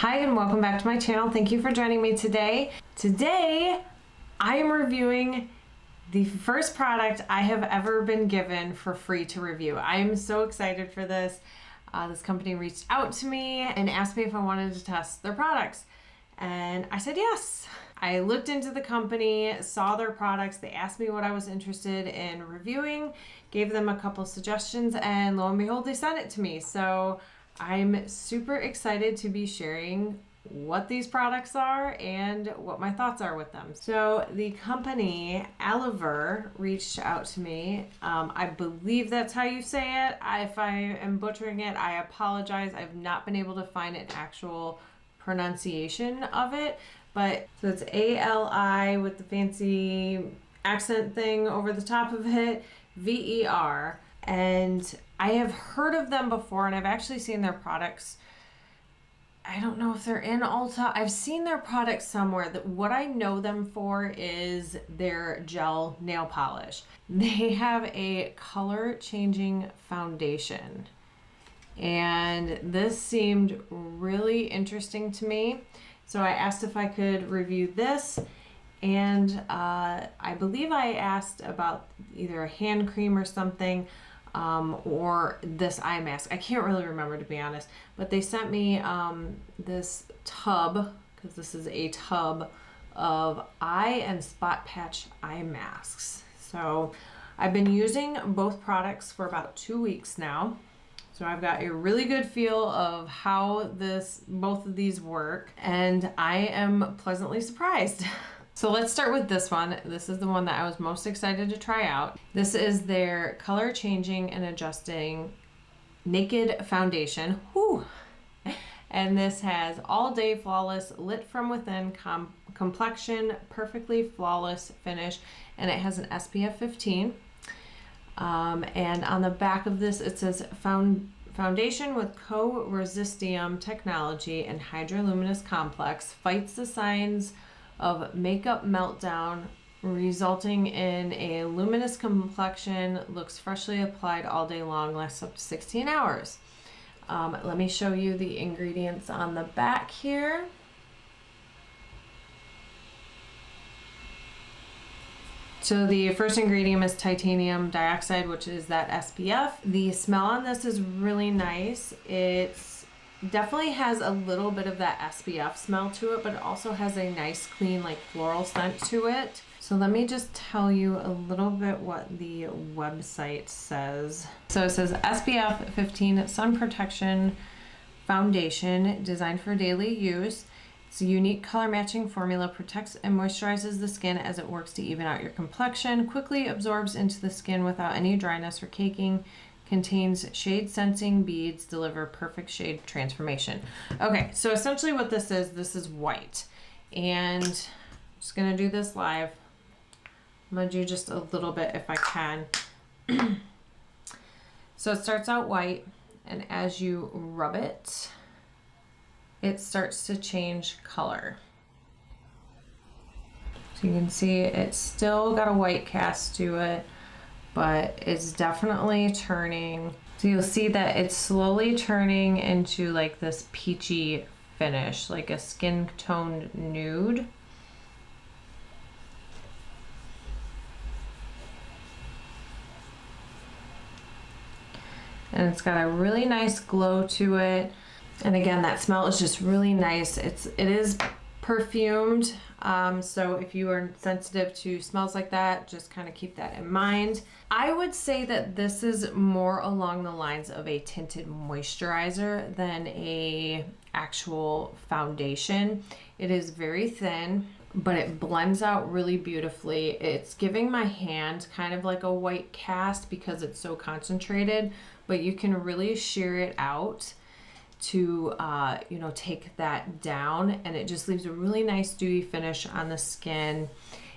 Hi and welcome back to my channel. Thank you for joining me today. Today, I am reviewing the first product I have ever been given for free to review. I am so excited for this. This company reached out to me and asked me if I wanted to test their products. And I said yes. I looked into the company, saw their products. They asked me what I was interested in reviewing, gave them a couple suggestions, and lo and behold, they sent it to me. So I'm super excited to be sharing what these products are and what my thoughts are with them. So the company ALIVER reached out to me. I believe that's how you say it. If I am butchering it, I apologize. I've not been able to find an actual pronunciation of it, but so it's ALI with the fancy accent thing over the top of it, VER. And I have heard of them before, and I've actually seen their products. I don't know if they're in Ulta. I've seen their products somewhere. That what I know them for is their gel nail polish. They have a color changing foundation, and this seemed really interesting to me. So I asked if I could review this, and I believe I asked about either a hand cream or something, or this eye mask. I can't really remember, to be honest, but they sent me this tub, because this is a tub of eye and spot patch eye masks. So I've been using both products for about 2 weeks now. So I've got a really good feel of how both of these work, and I am pleasantly surprised. So let's start with this one. This is the one that I was most excited to try out. This is their color changing and adjusting naked foundation. Whew. And this has all day flawless, lit from within complexion, perfectly flawless finish, and it has an SPF 15. And on the back of this, it says foundation with co-resistium technology and hydroluminous complex fights the signs of makeup meltdown, resulting in a luminous complexion, looks freshly applied all day long, lasts up to 16 hours. Let me show you the ingredients on the back here. So the first ingredient is titanium dioxide, which is that SPF. The smell on this is really nice. It's definitely has a little bit of that SPF smell to it, but it also has a nice, clean, like floral scent to it. So let me just tell you a little bit what the website says. So it says SPF 15 sun protection foundation designed for daily use. It's a unique color matching formula, protects and moisturizes the skin as it works to even out your complexion, quickly absorbs into the skin without any dryness or caking, contains shade sensing beads, deliver perfect shade transformation. Okay, so essentially what this is white. And I'm just gonna do this live. I'm gonna do just a little bit if I can. So it starts out white, and as you rub it, it starts to change color. So you can see it's still got a white cast to it, but it's definitely turning. So you'll see that it's slowly turning into like this peachy finish, like a skin tone nude. And it's got a really nice glow to it. And again, that smell is just really nice. It is perfumed. So if you are sensitive to smells like that, just kind of keep that in mind. I would say that this is more along the lines of a tinted moisturizer than a actual foundation. It is very thin, but it blends out really beautifully. It's giving my hand kind of like a white cast because it's so concentrated, but you can really shear it out to take that down, and it just leaves a really nice dewy finish on the skin.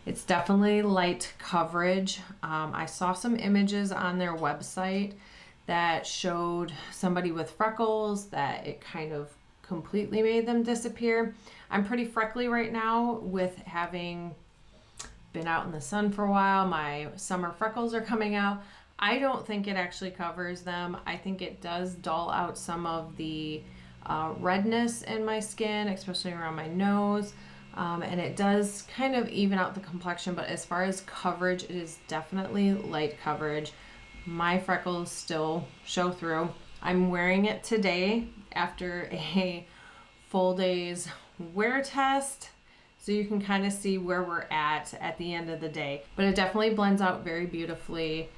It's definitely light coverage. I saw some images on their website that showed somebody with freckles that it kind of completely made them disappear. I'm pretty freckly right now with having been out in the sun for a while. My summer freckles are coming out. I don't think it actually covers them. I think it does dull out some of the redness in my skin, especially around my nose. And it does kind of even out the complexion, but as far as coverage, it is definitely light coverage. My freckles still show through. I'm wearing it today after a full day's wear test, so you can kind of see where we're at the end of the day. But it definitely blends out very beautifully,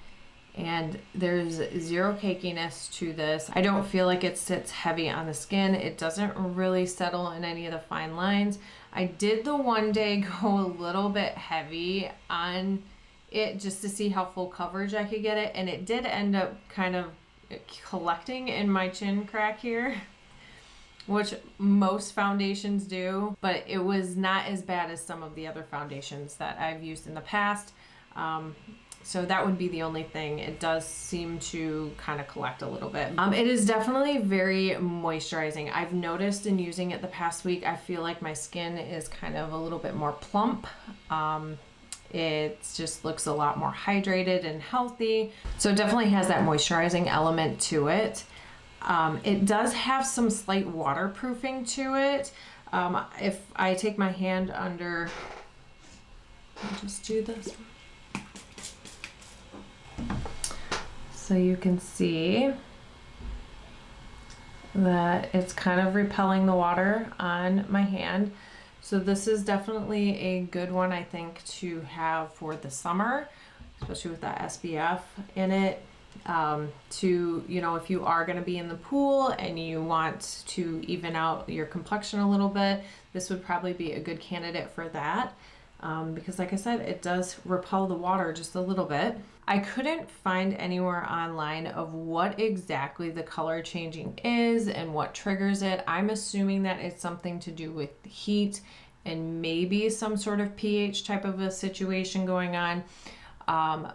and there's zero cakiness to this. I don't feel like it sits heavy on the skin. It doesn't really settle in any of the fine lines. I did the one day go a little bit heavy on it just to see how full coverage I could get it, and it did end up kind of collecting in my chin crack here, which most foundations do, but it was not as bad as some of the other foundations that I've used in the past. So that would be the only thing. It does seem to kind of collect a little bit. It is definitely very moisturizing. I've noticed in using it the past week, I feel like my skin is kind of a little bit more plump. It just looks a lot more hydrated and healthy. So it definitely has that moisturizing element to it. It does have some slight waterproofing to it. If I take my hand under, I'll just do this. So you can see that it's kind of repelling the water on my hand. So this is definitely a good one, I think, to have for the summer, especially with that SPF in it. To, you know, if you are going to be in the pool and you want to even out your complexion a little bit, this would probably be a good candidate for that. Because like I said, it does repel the water just a little bit. I couldn't find anywhere online of what exactly the color changing is and what triggers it. I'm assuming that it's something to do with heat and maybe some sort of pH type of a situation going on.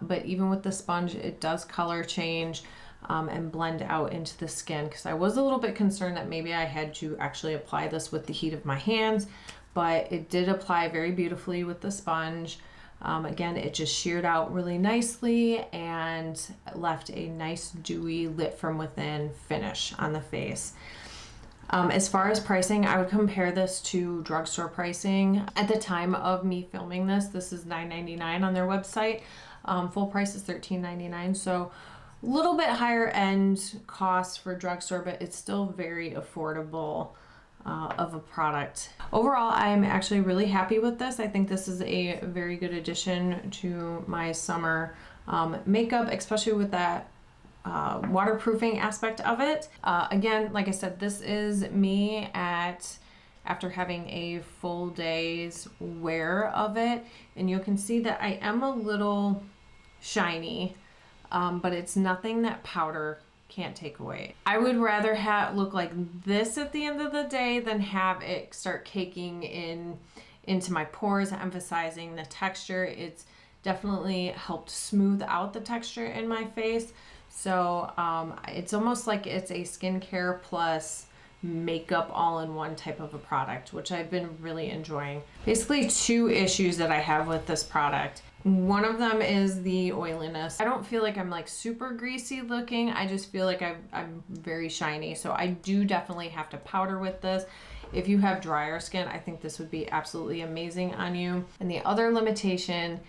But even with the sponge, it does color change and blend out into the skin, because I was a little bit concerned that maybe I had to actually apply this with the heat of my hands, but it did apply very beautifully with the sponge. Again, it just sheared out really nicely and left a nice dewy lit from within finish on the face. As far as pricing, I would compare this to drugstore pricing. At the time of me filming this is $9.99 on their website. Full price is $13.99, so a little bit higher end cost for drugstore, but it's still very affordable of a product. Overall, I'm actually really happy with this. I think this is a very good addition to my summer makeup, especially with that waterproofing aspect of it. Again, like I said, this is me after having a full day's wear of it, and you can see that I am a little shiny, but it's nothing that powder can't take away. I would rather look like this at the end of the day than have it start caking into my pores, emphasizing the texture. It's definitely helped smooth out the texture in my face. So it's almost like it's a skincare plus makeup all-in-one type of a product, which I've been really enjoying. Basically, two issues that I have with this product. One of them is the oiliness. I don't feel like I'm like super greasy looking. I just feel like I'm very shiny. So I do definitely have to powder with this. If you have drier skin, I think this would be absolutely amazing on you. And the other limitation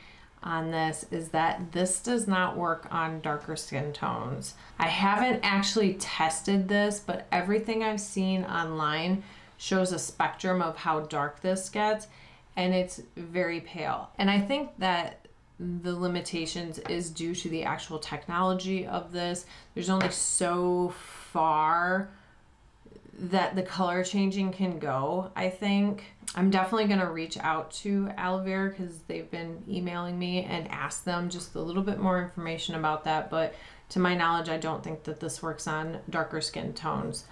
on this is that this does not work on darker skin tones. I haven't actually tested this, but everything I've seen online shows a spectrum of how dark this gets, and it's very pale. And I think that the limitations is due to the actual technology of this. There's only so far that the color changing can go, I think. I'm definitely going to reach out to ALIVER because they've been emailing me and ask them just a little bit more information about that. But to my knowledge, I don't think that this works on darker skin tones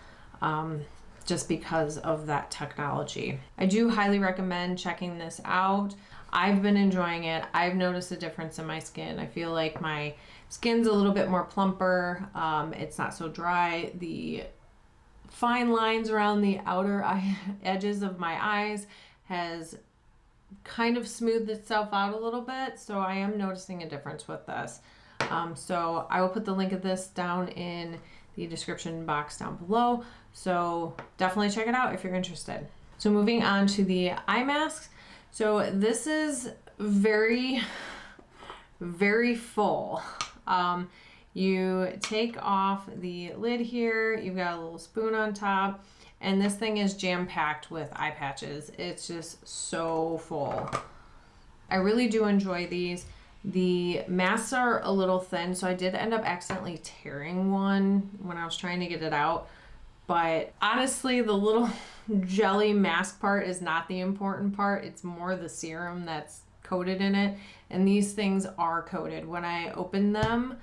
just because of that technology. I do highly recommend checking this out. I've been enjoying it. I've noticed a difference in my skin. I feel like my skin's a little bit more plumper. It's not so dry. The fine lines around the outer edges of my eyes has kind of smoothed itself out a little bit, so I am noticing a difference with this. So I will put the link of this down in the description box down below. So definitely check it out if you're interested. So moving on to the eye masks. So this is very, very full. You take off the lid here, you've got a little spoon on top, and this thing is jam-packed with eye patches. It's just so full. I really do enjoy these. The masks are a little thin, so I did end up accidentally tearing one when I was trying to get it out. But honestly, the little jelly mask part is not the important part. It's more the serum that's coated in it. And these things are coated. When I opened them,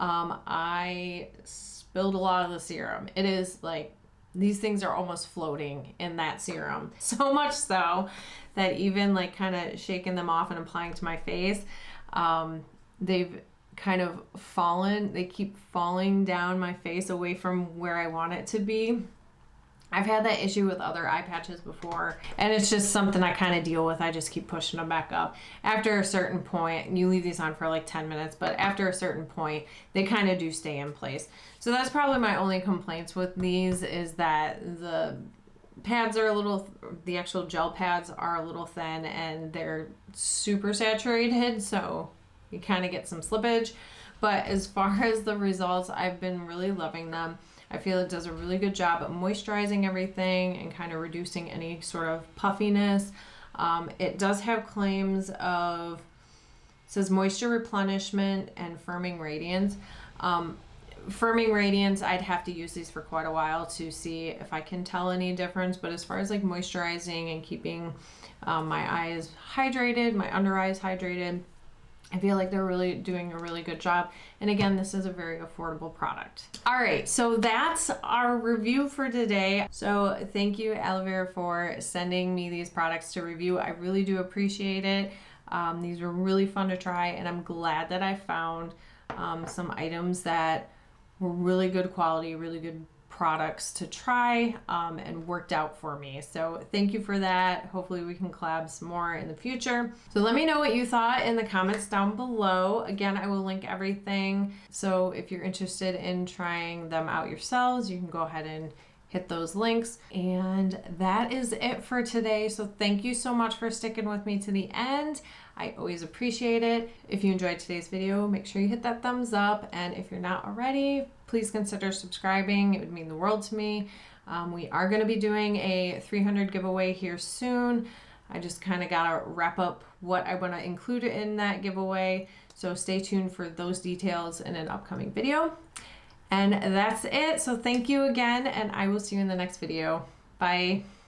I spilled a lot of the serum. It is like, these things are almost floating in that serum. So much so that even like kind of shaking them off and applying to my face, they've kind of fallen. They keep falling down my face away from where I want it to be. I've had that issue with other eye patches before, and it's just something I kind of deal with. I just keep pushing them back up. After a certain point, you leave these on for like 10 minutes, but after a certain point, they kind of do stay in place. So that's probably my only complaints with these, is that the pads are a little, the actual gel pads are a little thin and they're super saturated, so you kind of get some slippage. But as far as the results, I've been really loving them. I feel it does a really good job at moisturizing everything and kind of reducing any sort of puffiness. It does have claims of, it says moisture replenishment and firming radiance. Firming radiance, I'd have to use these for quite a while to see if I can tell any difference. But as far as like moisturizing and keeping my eyes hydrated, my under eyes hydrated, I feel like they're really doing a really good job. And again, this is a very affordable product. All right, so that's our review for today. So thank you, ALIVER, for sending me these products to review. I really do appreciate it. These were really fun to try, and I'm glad that I found some items that were really good quality, really good products to try, and worked out for me. So thank you for that. Hopefully we can collab some more in the future. So let me know what you thought in the comments down below. Again, I will link everything. So if you're interested in trying them out yourselves, you can go ahead and hit those links. And that is it for today. So thank you so much for sticking with me to the end. I always appreciate it. If you enjoyed today's video, make sure you hit that thumbs up. And if you're not already, please consider subscribing. It would mean the world to me. We are going to be doing a 300 giveaway here soon. I just kind of got to wrap up what I want to include in that giveaway. So stay tuned for those details in an upcoming video. And that's it. So thank you again, and I will see you in the next video. Bye.